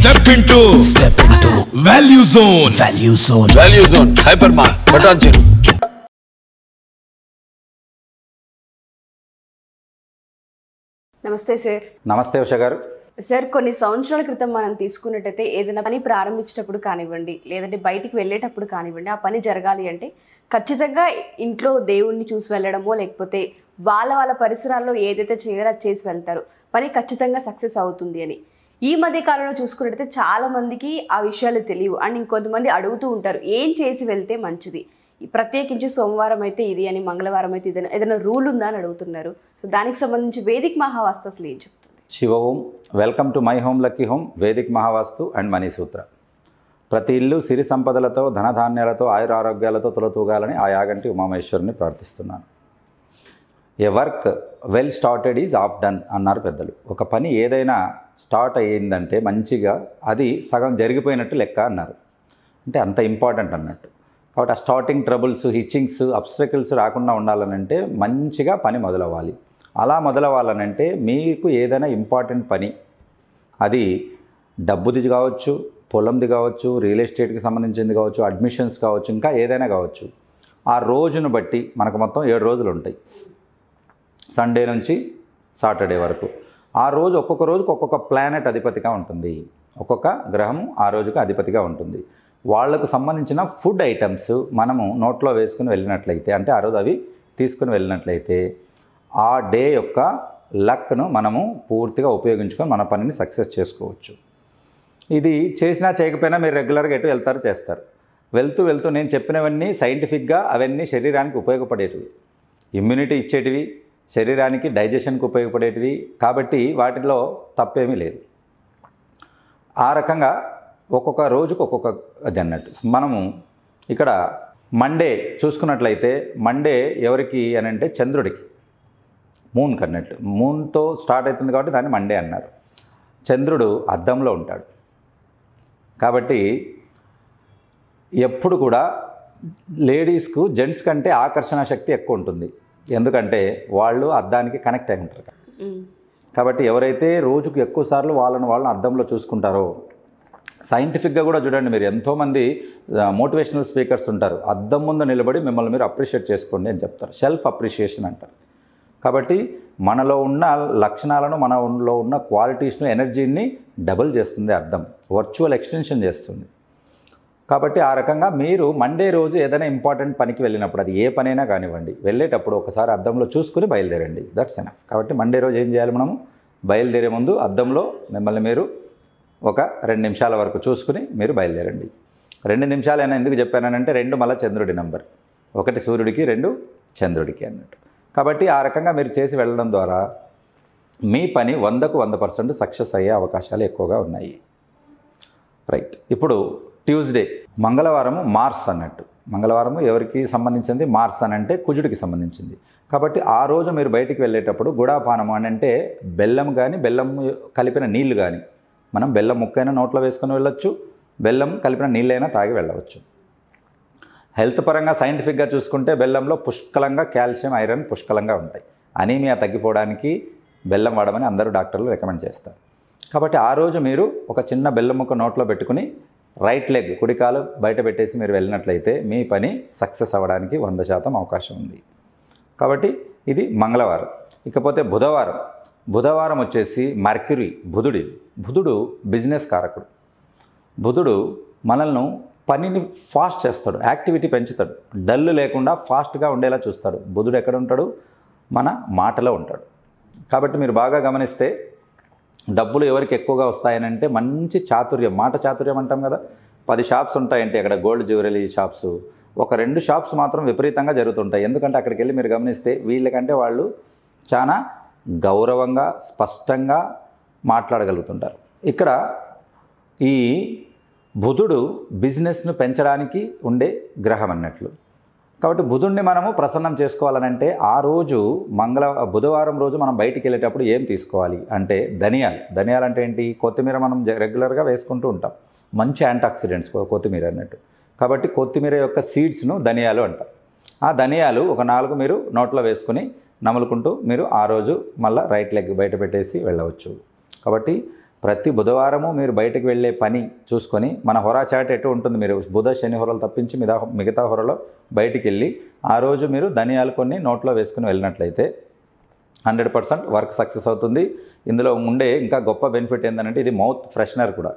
Step into Value Zone. Value Zone. Hypermart. Button. నమస్తే sir. నమస్తే ఉష గారు. సార్, కొన్ని సంవత్సరాల క్రితం మనం తీసుకున్నట్టయితే ఏదైనా పని ప్రారంభించేటప్పుడు కానివ్వండి, లేదంటే బయటికి వెళ్ళేటప్పుడు కానివ్వండి, ఆ పని జరగాలి అంటే ఖచ్చితంగా ఇంట్లో దేవుణ్ణి చూసి వెళ్ళడమో, లేకపోతే వాళ్ళ పరిసరాల్లో ఏదైతే చేయాలో అది చేసి వెళ్తారు, పని ఖచ్చితంగా సక్సెస్ అవుతుంది అని. ఈ మధ్య కాలంలో చూసుకున్నట్టయితే చాలా మందికి ఆ విషయాలు తెలియవు. అండ్ ఇంకొంతమంది అడుగుతూ ఉంటారు, ఏం చేసి వెళ్తే మంచిది, ప్రత్యేకించి సోమవారం అయితే ఇది అని, మంగళవారం అయితే ఇది, ఏదైనా రూల్ ఉందా అని అడుగుతున్నారు. సో దానికి సంబంధించి వేదిక్ మహావాస్తు అసలు ఏం చెప్తుంది? Shiva Om. Welcome to my home lucky home vedic Mahavastu and money sutra. ప్రతి ఇల్లు సిరి సంపదలతో, ధనధాన్యాలతో, ఆయురారోగ్యాలతో తొలతూగాలని ఆ యాగంటి ఉమామేశ్వరుని ప్రార్థిస్తున్నాను. A work well started is half done అన్నారు పెద్దలు. ఒక పని ఏదైనా స్టార్ట్ అయ్యిందంటే మంచిగా అది సగం జరిగిపోయినట్టు లెక్క అన్నారు. అంటే అంత ఇంపార్టెంట్ అన్నట్టు. కాబట్టి ఆ స్టార్టింగ్ ట్రబుల్స్, హిచ్చింగ్స్, అబ్స్ట్రకిల్స్ రాకుండా ఉండాలనంటే మంచిగా పని మొదలవ్వాలి. అలా మొదలవ్వాలనంటే మీకు ఏదైనా ఇంపార్టెంట్ పని, అది డబ్బుది కావచ్చు, పొలంది కావచ్చు, రియల్ ఎస్టేట్కి సంబంధించింది కావచ్చు, అడ్మిషన్స్ కావచ్చు, ఇంకా ఏదైనా కావచ్చు, ఆ రోజును బట్టి మనకు మొత్తం 7 రోజులు ఉంటాయి, సండే నుంచి సాటర్డే వరకు. ఆ రోజు ఒక్కొక్క రోజుకు ఒక్కొక్క ప్లానెట్ అధిపతిగా ఉంటుంది, ఒక్కొక్క గ్రహము ఆ రోజుకు అధిపతిగా ఉంటుంది. వాళ్లకు సంబంధించిన ఫుడ్ ఐటమ్స్ మనము నోట్లో వేసుకుని వెళ్ళినట్లయితే, అంటే ఆ రోజు అవి తీసుకుని వెళ్ళినట్లయితే ఆ డే యొక్క లక్ను మనము పూర్తిగా ఉపయోగించుకొని మన పనిని సక్సెస్ చేసుకోవచ్చు. ఇది చేసినా చేయకపోయినా మీరు రెగ్యులర్గా ఎటు వెళ్తారు, చేస్తారు. వెళ్తూ వెళ్తూ నేను చెప్పినవన్నీ సైంటిఫిక్గా అవన్నీ శరీరానికి ఉపయోగపడేటివి, ఇమ్యూనిటీ ఇచ్చేటివి, శరీరానికి డైజెషన్కి ఉపయోగపడేటివి. కాబట్టి వాటిలో తప్పేమీ లేదు. ఆ రకంగా ఒక్కొక్క రోజుకు ఒక్కొక్క అది అన్నట్టు. మనము ఇక్కడ మండే చూసుకున్నట్లయితే, మండే ఎవరికి అని అంటే చంద్రుడికి, మూన్కి అన్నట్టు. మూన్తో స్టార్ట్ అవుతుంది కాబట్టి దాన్ని మండే అన్నారు. చంద్రుడు అద్దంలో ఉంటాడు కాబట్టి ఎప్పుడు కూడా లేడీస్కు జెంట్స్ కంటే ఆకర్షణ శక్తి ఎక్కువ ఉంటుంది. ఎందుకంటే వాళ్ళు అద్దానికి కనెక్ట్ అయి ఉంటారు. కాబట్టి ఎవరైతే రోజుకు ఎక్కువ సార్లు వాళ్ళని అద్దంలో చూసుకుంటారో, సైంటిఫిక్గా కూడా చూడండి, మీరు ఎంతోమంది మోటివేషనల్ స్పీకర్స్ ఉంటారు, అద్దం ముందు నిలబడి మిమ్మల్ని మీరు అప్రిషియేట్ చేసుకోండి అని చెప్తారు. సెల్ఫ్ అప్రిషియేషన్ అంటారు. కాబట్టి మనలో ఉన్న లక్షణాలను, మనలో ఉన్న క్వాలిటీస్ను, ఎనర్జీని డబుల్ చేస్తుంది అద్దం, వర్చువల్ ఎక్స్టెన్షన్ చేస్తుంది. కాబట్టి ఆ రకంగా మీరు మండే రోజు ఏదైనా ఇంపార్టెంట్ పనికి వెళ్ళినప్పుడు, అది ఏ పనైనా కానివ్వండి, వెళ్ళేటప్పుడు ఒకసారి అద్దంలో చూసుకుని బయలుదేరండి. That's enough. కాబట్టి మండే రోజు ఏం చేయాలి, మనము బయలుదేరే ముందు అద్దంలో మిమ్మల్ని మీరు ఒక 2 నిమిషాల వరకు చూసుకుని మీరు బయలుదేరండి. 2 నిమిషాలైనా ఎందుకు చెప్పానంటే, 2 మళ్ళీ చంద్రుడి నెంబర్, 1 సూర్యుడికి, 2 చంద్రుడికి అన్నట్టు. కాబట్టి ఆ రకంగా మీరు చేసి వెళ్ళడం ద్వారా మీ పని 100కు 100% సక్సెస్ అయ్యే అవకాశాలు ఎక్కువగా ఉన్నాయి. రైట్. ఇప్పుడు ట్యూస్డే, మంగళవారము మార్స్ అన్నట్టు. మంగళవారము ఎవరికి సంబంధించింది? మార్స్ అని అంటే కుజుడికి సంబంధించింది. కాబట్టి ఆ రోజు మీరు బయటికి వెళ్ళేటప్పుడు గుడాపానము అని అంటే బెల్లం కానీ, బెల్లం కలిపిన నీళ్లు కానీ, మనం బెల్లం ముక్కైనా నోట్లో వేసుకొని వెళ్ళొచ్చు, బెల్లం కలిపిన నీళ్ళైనా తాగి వెళ్ళవచ్చు. హెల్త్ పరంగా సైంటిఫిక్గా చూసుకుంటే బెల్లంలో పుష్కలంగా కాల్షియం, ఐరన్ పుష్కలంగా ఉంటాయి. అనీమియా తగ్గిపోవడానికి బెల్లం వాడమని అందరూ డాక్టర్లు రికమెండ్ చేస్తారు. కాబట్టి ఆ రోజు మీరు ఒక చిన్న బెల్లం ముక్క నోట్లో పెట్టుకుని రైట్ లెగ్, కుడికాలు బయట పెట్టేసి మీరు వెళ్ళినట్లయితే మీ పని సక్సెస్ అవ్వడానికి 100% అవకాశం ఉంది. కాబట్టి ఇది మంగళవారం. ఇకపోతే బుధవారం వచ్చేసి మర్క్యూరీ, బుధుడు బిజినెస్ కారకుడు. బుధుడు మనల్ని పనిని ఫాస్ట్ చేస్తాడు, యాక్టివిటీ పెంచుతాడు, డల్ లేకుండా ఫాస్ట్గా ఉండేలా చూస్తాడు. బుధుడు ఎక్కడ ఉంటాడు? మన మాటలో ఉంటాడు. కాబట్టి మీరు బాగా గమనిస్తే డబ్బులు ఎవరికి ఎక్కువగా వస్తాయనంటే మంచి చాతుర్యం, మాట చాతుర్యం అంటాం కదా. 10 షాప్స్ ఉంటాయంటే అక్కడ గోల్డ్ జ్యువెలరీ షాప్స్, ఒక 2 షాప్స్ మాత్రం విపరీతంగా జరుగుతుంటాయి. ఎందుకంటే అక్కడికి వెళ్ళి మీరు గమనిస్తే వీళ్ళకంటే వాళ్ళు చాలా గౌరవంగా, స్పష్టంగా మాట్లాడగలుగుతుంటారు. ఇక్కడ ఈ బుధుడు బిజినెస్ను పెంచడానికి ఉండే గ్రహం అన్నట్లు. కాబట్టి బుధుడిని మనము ప్రసన్నం చేసుకోవాలనంటే ఆ రోజు బుధవారం రోజు మనం బయటికి వెళ్ళేటప్పుడు ఏం తీసుకోవాలి అంటే ధనియాలు అంటే ఏంటి? కొత్తిమీర మనం రెగ్యులర్గా వేసుకుంటూ ఉంటాం, మంచి యాంటాక్సిడెంట్స్ కొత్తిమీర అన్నట్టు. కాబట్టి కొత్తిమీర యొక్క సీడ్స్ను ధనియాలు అంటారు. ఆ ధనియాలు ఒక 4 మీరు నోట్లో వేసుకుని నములుకుంటూ మీరు ఆ రోజు మళ్ళీ రైట్ లెగ్ బయట పెట్టేసి వెళ్ళవచ్చు. కాబట్టి ప్రతి బుధవారము మీరు బయటకు వెళ్ళే పని చూసుకొని, మన హోరా చాట్ ఎటు ఉంటుంది, మీరు బుధ శని హోరలు తప్పించి మిగతా హోరలో బయటికి వెళ్ళి ఆ రోజు మీరు ధనియాలు కొన్ని నోట్లో వేసుకుని వెళ్ళినట్లయితే 100% వర్క్ సక్సెస్ అవుతుంది. ఇందులో ఉండే ఇంకా గొప్ప బెనిఫిట్ ఏంటంటే ఇది మౌత్ ఫ్రెషనర్ కూడా.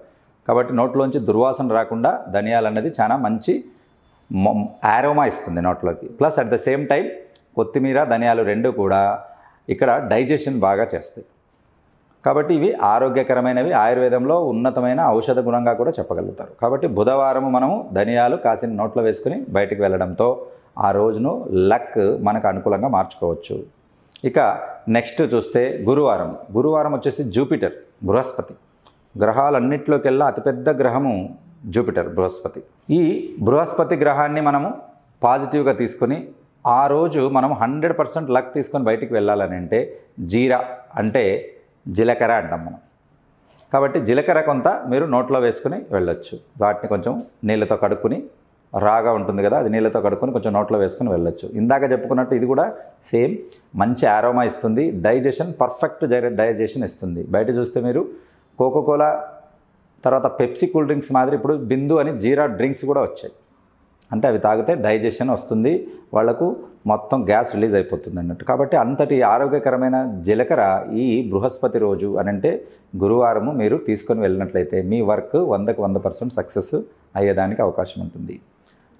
కాబట్టి నోట్లోంచి దుర్వాసన రాకుండా ధనియాలు అన్నది చాలా మంచి ఆరోమా ఇస్తుంది నోట్లోకి. Plus at the same time కొత్తిమీర ధనియాలు రెండు కూడా ఇక్కడ డైజెషన్ బాగా చేస్తాయి. కాబట్టి ఇవి ఆరోగ్యకరమైనవి, ఆయుర్వేదంలో ఉన్నతమైన ఔషధ గుణంగా కూడా చెప్పగలుగుతారు. కాబట్టి బుధవారం మనము ధనియాలు కాసిన నోట్లో వేసుకుని బయటికి వెళ్ళడంతో ఆ రోజును లక్ మనకు అనుకూలంగా మార్చుకోవచ్చు. ఇక నెక్స్ట్ చూస్తే గురువారం వచ్చేసి జూపిటర్, బృహస్పతి. గ్రహాలన్నింటిలోకెల్లా అతిపెద్ద గ్రహము జూపిటర్, బృహస్పతి. ఈ బృహస్పతి గ్రహాన్ని మనము పాజిటివ్గా తీసుకొని ఆ రోజు మనం 100% లక్ తీసుకొని బయటికి వెళ్ళాలని అంటే జీరా అంటే జీలకర్ర అంటాం మనం. కాబట్టి జీలకర్ర కొంత మీరు నోట్లో వేసుకుని వెళ్ళొచ్చు. వాటిని కొంచెం నీళ్ళతో కడుక్కుని, రాగా ఉంటుంది కదా, అది నీళ్ళతో కడుక్కొని కొంచెం నోట్లో వేసుకుని వెళ్ళొచ్చు. ఇందాక చెప్పుకున్నట్టు ఇది కూడా సేమ్ మంచి ఆరోమా ఇస్తుంది, డైజెషన్ పర్ఫెక్ట్ డైజెషన్ ఇస్తుంది. బయట చూస్తే మీరు కోకోకోలా తర్వాత పెప్సీ కూల్ డ్రింక్స్ మాదిరి ఇప్పుడు బిందు అని జీరా డ్రింక్స్ కూడా వచ్చాయి. అంటే అవి తాగితే డైజెషన్ వస్తుంది, వాళ్లకు మొత్తం గ్యాస్ రిలీజ్ అయిపోతుంది అన్నట్టు. కాబట్టి అంతటి ఆరోగ్యకరమైన జీలకర్ర ఈ బృహస్పతి రోజు అని అంటే గురువారము మీరు తీసుకొని వెళ్ళినట్లయితే మీ వర్క్ 100కి 100% సక్సెస్ అయ్యేదానికి అవకాశం ఉంటుంది.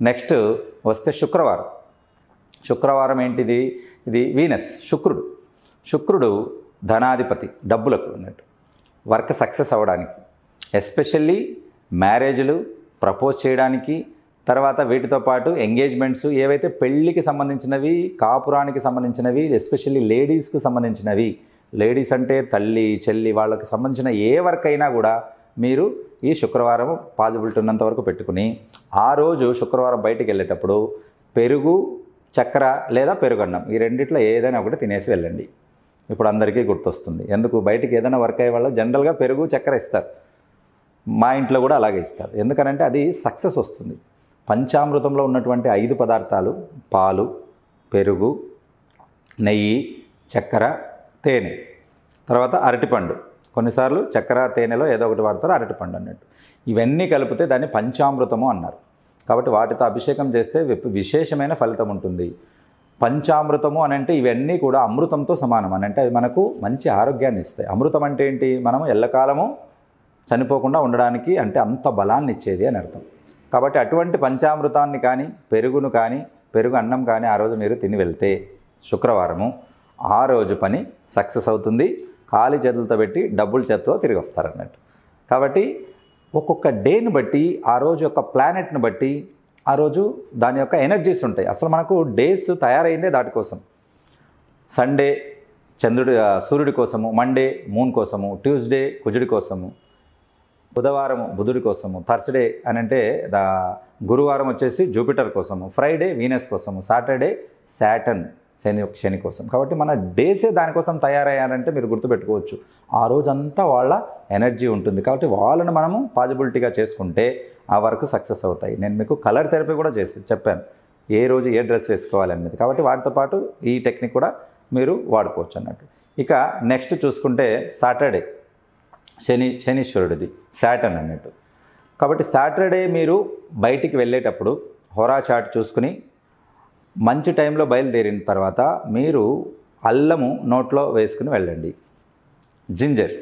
నెక్స్ట్ వస్తే శుక్రవారం ఏంటిది, ఇది వీనస్, శుక్రుడు ధనాధిపతి, డబ్బులకు అన్నట్టు. వర్క్ సక్సెస్ అవ్వడానికి, ఎస్పెషల్లీ మ్యారేజ్లు, ప్రపోజ్ చేయడానికి, తర్వాత వీటితో పాటు ఎంగేజ్మెంట్స్ ఏవైతే పెళ్ళికి సంబంధించినవి, కాపురానికి సంబంధించినవి, ఎస్పెషల్లీ లేడీస్కు సంబంధించినవి, లేడీస్ అంటే తల్లి చెల్లి వాళ్ళకి సంబంధించిన ఏ వర్క్ అయినా కూడా మీరు ఈ శుక్రవారం పాజిబిలిటీ ఉన్నంత వరకు పెట్టుకుని ఆ రోజు శుక్రవారం బయటికి వెళ్ళేటప్పుడు పెరుగు, చక్కెర లేదా పెరుగన్నం ఈ రెండిట్లో ఏదైనా ఒకటి తినేసి వెళ్ళండి. ఇప్పుడు అందరికీ గుర్తొస్తుంది. ఎందుకు, బయటికి ఏదైనా వర్క్ అయ్యే వాళ్ళు జనరల్గా పెరుగు, చక్కెర ఇస్తారు. మా ఇంట్లో కూడా అలాగే ఇస్తారు. ఎందుకనంటే అది సక్సెస్ వస్తుంది. పంచామృతంలో ఉన్నటువంటి 5 పదార్థాలు పాలు, పెరుగు, నెయ్యి, చక్కెర, తేనె, తర్వాత అరటిపండు. కొన్నిసార్లు చక్కెర తేనెలో ఏదో ఒకటి వాడతారు, అరటిపండు అన్నట్టు. ఇవన్నీ కలిపితే దాన్ని పంచామృతము అన్నారు. కాబట్టి వాటితో అభిషేకం చేస్తే విశేషమైన ఫలితం ఉంటుంది. పంచామృతము అని అంటే ఇవన్నీ కూడా అమృతంతో సమానం అని అంటే అవి మనకు మంచి ఆరోగ్యాన్ని ఇస్తాయి. అమృతం అంటే ఏంటి, మనము ఎల్లకాలము చనిపోకుండా ఉండడానికి అంటే అంత బలాన్ని ఇచ్చేది అని అర్థం. కాబట్టి అటువంటి పంచామృతాన్ని కానీ, పెరుగును కానీ, పెరుగు అన్నం కానీ ఆ రోజు మీరు తిని వెళ్తే శుక్రవారము ఆ రోజు పని సక్సెస్ అవుతుంది. ఖాళీ చేతులతో పెట్టి డబ్బుల చేతితో తిరిగి వస్తారన్నట్టు. కాబట్టి ఒక్కొక్క డేని బట్టి, ఆ రోజు యొక్క ప్లానెట్ని బట్టి ఆ రోజు దాని యొక్క ఎనర్జీస్ ఉంటాయి. అసలు మనకు డేస్ తయారైందే దాటి కోసం. సండే సూర్యుడి కోసము, మండే మూన్ కోసము, ట్యూస్డే కుజుడి కోసము, బుధవారం బుధుడి కోసము, థర్స్డే అని అంటే గురువారం వచ్చేసి జూపిటర్ కోసము, ఫ్రైడే వీనస్ కోసము, సాటర్డే శాటర్న్ శని కోసం. కాబట్టి మన డేసే దానికోసం తయారయ్యారంటే మీరు గుర్తుపెట్టుకోవచ్చు ఆ రోజంతా వాళ్ళ ఎనర్జీ ఉంటుంది. కాబట్టి వాళ్ళని మనము పాజిబిలిటీగా చేసుకుంటే ఆ వర్క్ సక్సెస్ అవుతాయి. నేను మీకు కలర్ థెరపీ కూడా చెప్పాను, ఏ రోజు ఏ డ్రెస్ వేసుకోవాలి అనేది. కాబట్టి వాటితో పాటు ఈ టెక్నిక్ కూడా మీరు వాడుకోవచ్చు అన్నట్టు. ఇక నెక్స్ట్ చూసుకుంటే సాటర్డే శనీశ్వరుడిది, శాటర్న్ అన్నట్టు. కాబట్టి సాటర్డే మీరు బయటికి వెళ్ళేటప్పుడు హోరా చాట్ చూసుకుని మంచి టైంలో బయలుదేరిన తర్వాత మీరు అల్లము నోట్లో వేసుకుని వెళ్ళండి, జింజర్.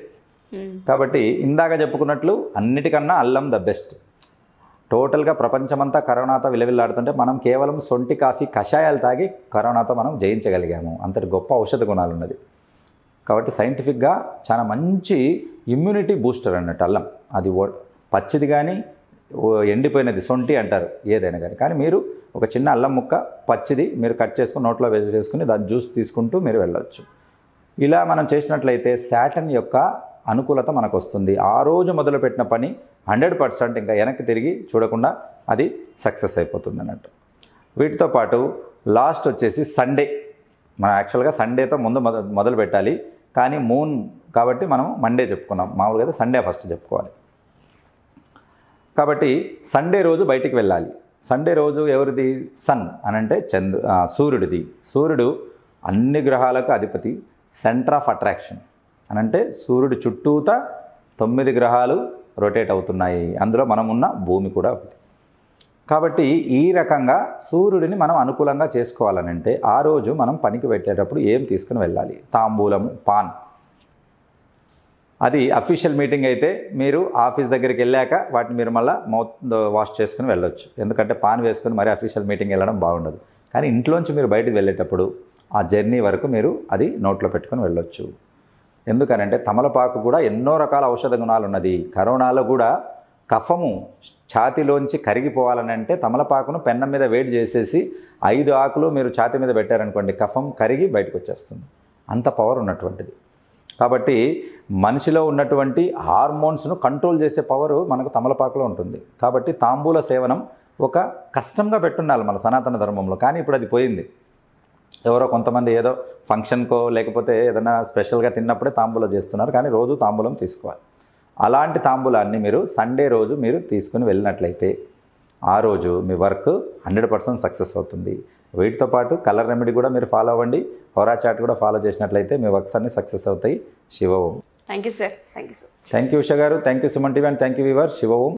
కాబట్టి ఇందాక చెప్పుకున్నట్లు అన్నిటికన్నా అల్లం ద బెస్ట్. టోటల్గా ప్రపంచమంతా కరోనాతో విలవిల్లాడుతుంటే మనం కేవలం సొంటి కాఫీ కషాయాలు తాగి కరోనాతో మనం జయించగలిగాము. అంతటి గొప్ప ఔషధ గుణాలు ఉన్నది. కాబట్టి సైంటిఫిక్గా చాలా మంచి ఇమ్యూనిటీ బూస్టర్ అన్నట్టు అల్లం. అది పచ్చిది కానీ ఎండిపోయినది సొంటి అంటారు ఏదైనా కానీ మీరు ఒక చిన్న అల్లం ముక్క పచ్చిది మీరు కట్ చేసుకుని నోట్లో వేసుకుని దాని జ్యూస్ తీసుకుంటూ మీరు వెళ్ళవచ్చు. ఇలా మనం చేసినట్లయితే శాటర్న్ యొక్క అనుకూలత మనకు వస్తుంది. ఆ రోజు మొదలుపెట్టిన పని 100% ఇంకా వెనక్కి తిరిగి చూడకుండా అది సక్సెస్ అయిపోతుంది అన్నట్టు. వీటితో పాటు లాస్ట్ వచ్చేసి సండే. మనం యాక్చువల్గా సండేతో ముందు మొదలు పెట్టాలి, కానీ మూన్ కాబట్టి మనం మండే చెప్పుకున్నాం. మామూలుగా అయితే సండే ఫస్ట్ చెప్పుకోవాలి. కాబట్టి సండే రోజు బయటికి వెళ్ళాలి. సండే రోజు ఎవరిది, సన్ అని అంటే సూర్యుడిది. సూర్యుడు అన్ని గ్రహాలకు అధిపతి, సెంటర్ ఆఫ్ అట్రాక్షన్ అని అంటే సూర్యుడి చుట్టూతా 9 గ్రహాలు రొటేట్ అవుతున్నాయి, అందులో మనం ఉన్న భూమి కూడా ఒకటి. కాబట్టి ఈ రకంగా సూర్యుడిని మనం అనుకూలంగా చేసుకోవాలనంటే ఆ రోజు మనం పనికి పెట్టేటప్పుడు ఏం తీసుకుని వెళ్ళాలి? తాంబూలము, పాన్. అది అఫీషియల్ మీటింగ్ అయితే మీరు ఆఫీస్ దగ్గరికి వెళ్ళాక వాటిని మీరు మళ్ళీ మౌత్ వాష్ చేసుకుని వెళ్ళొచ్చు. ఎందుకంటే పాన్ వేసుకుని మరీ అఫీషియల్ మీటింగ్ వెళ్ళడం బాగుండదు. కానీ ఇంట్లోంచి మీరు బయటకు వెళ్ళేటప్పుడు ఆ జర్నీ వరకు మీరు అది నోట్లో పెట్టుకొని వెళ్ళొచ్చు. ఎందుకనంటే తమలపాకు కూడా ఎన్నో రకాల ఔషధ గుణాలు ఉన్నది. కరోనాలో కూడా కఫము ఛాతిలోంచి కరిగిపోవాలని అంటే తమలపాకును పెన్నం మీద వేడి చేసేసి 5 ఆకులు మీరు ఛాతి మీద పెట్టారనుకోండి, కఫం కరిగి బయటకు వచ్చేస్తుంది. అంత పవర్ ఉన్నటువంటిది. కాబట్టి మనిషిలో ఉన్నటువంటి హార్మోన్స్ను కంట్రోల్ చేసే పవరు మనకు తమలపాకులో ఉంటుంది. కాబట్టి తాంబూల సేవనం ఒక కష్టంగా పెట్టున్నారు మన సనాతన ధర్మంలో. కానీ ఇప్పుడు అది పోయింది. ఎవరో కొంతమంది ఏదో ఫంక్షన్కో లేకపోతే ఏదైనా స్పెషల్గా తిన్నప్పుడే తాంబూలం చేస్తున్నారు. కానీ రోజు తాంబూలం తీసుకోవాలి. అలాంటి తాంబూలాన్ని మీరు సండే రోజు మీరు తీసుకుని వెళ్ళినట్లయితే ఆ రోజు మీ వర్క్ 100% సక్సెస్ అవుతుంది. వీటితో పాటు కలర్ రెమెడీ కూడా మీరు ఫాలో అవ్వండి. హోరా చాట్ కూడా ఫాలో చేసినట్లయితే మీ వర్క్స్ అన్నీ సక్సెస్ అవుతాయి. Shiva Om. Thank you sir. Thank you so thank you Usha garu. Thank you Suman TV and thank you viewer. Shiva Om.